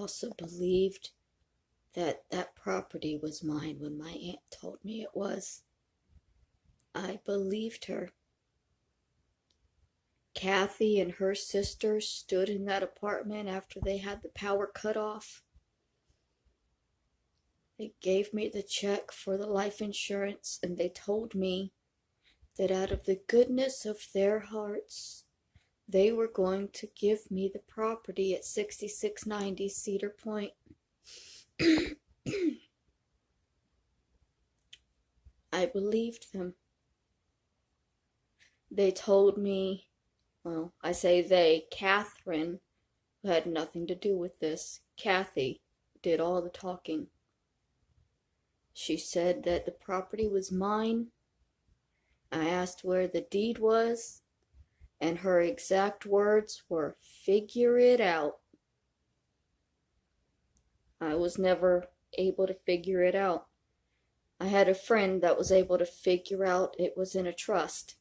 also believed that that property was mine when my aunt told me it was. I believed her. Cathy and her sister stood in that apartment after they had the power cut off. They gave me the check for the life insurance, and they told me that out of the goodness of their hearts, they were going to give me the property at 6690 Cedar Point. I believed them. They told me, well, I say they, Catherine, who had nothing to do with this, Cathy, did all the talking. She said that the property was mine. I asked where the deed was, and her exact words were, "Figure it out." I was never able to figure it out. I had a friend that was able to figure out it was in a trust.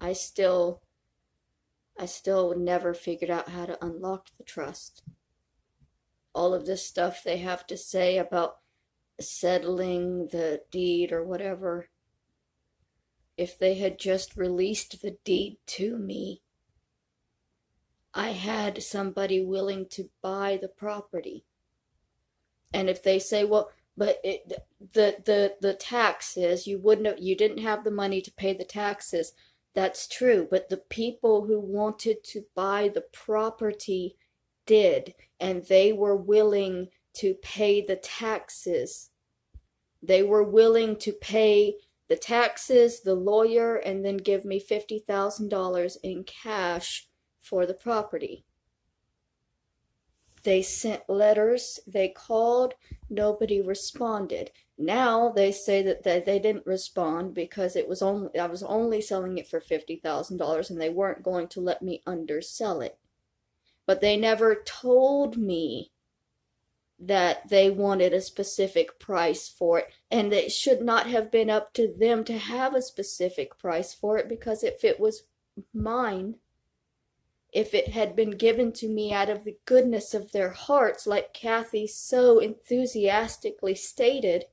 I still never figured out how to unlock the trust. All of this stuff they have to say about settling the deed or whatever. If they had just released the deed to me, I had somebody willing to buy the property. And if they say, well, but the taxes, you didn't have the money to pay the taxes. That's true, but the people who wanted to buy the property did, and they were willing to pay the taxes. They were willing to pay the taxes, the lawyer, and then give me $50,000 in cash for the property. They sent letters, they called, nobody responded. Now they say that they didn't respond because I was only selling it for $50,000 and they weren't going to let me undersell it. But they never told me that they wanted a specific price for it, and it should not have been up to them to have a specific price for it, because if it was mine, if it had been given to me out of the goodness of their hearts, like Cathy so enthusiastically stated,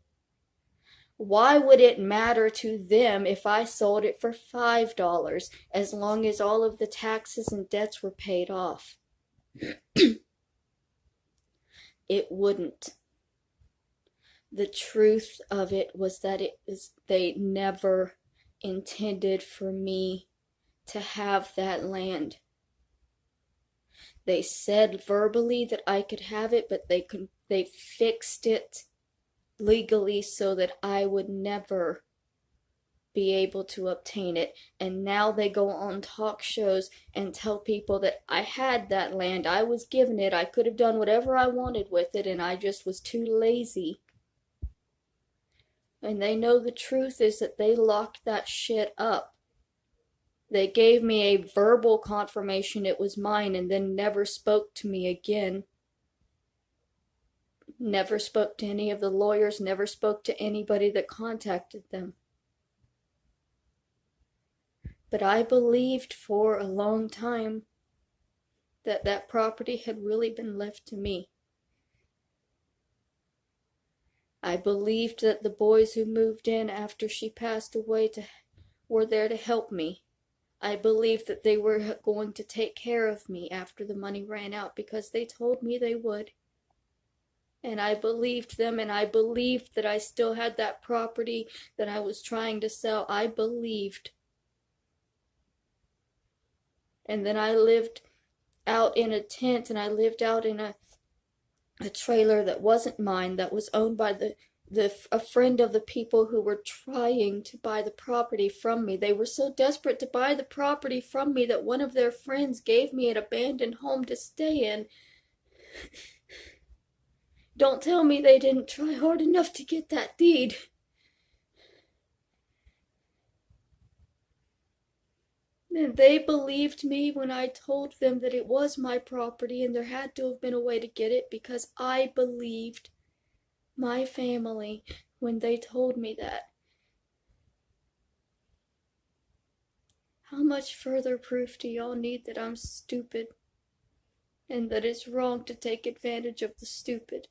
why would it matter to them if I sold it for $5, as long as all of the taxes and debts were paid off? It wouldn't. The truth of it was that they never intended for me to have that land. They said verbally that I could have it, but they fixed it legally so that I would never be able to obtain it. And now they go on talk shows and tell people that I had that land, I was given it, I could have done whatever I wanted with it, and I just was too lazy. And they know the truth is that they locked that shit up. They gave me a verbal confirmation it was mine and then never spoke to me again. Never spoke to any of the lawyers, never spoke to anybody that contacted them. But I believed for a long time that that property had really been left to me. I believed that the boys who moved in after she passed away were there to help me. I believed that they were going to take care of me after the money ran out, because they told me they would. And I believed them, and I believed that I still had that property that I was trying to sell. I believed. And then I lived out in a tent, and I lived out in a trailer that wasn't mine, that was owned by a friend of the people who were trying to buy the property from me. They were so desperate to buy the property from me that one of their friends gave me an abandoned home to stay in. Don't tell me they didn't try hard enough to get that deed. And they believed me when I told them that it was my property and there had to have been a way to get it, because I believed my family when they told me that. How much further proof do y'all need that I'm stupid? And that it's wrong to take advantage of the stupid?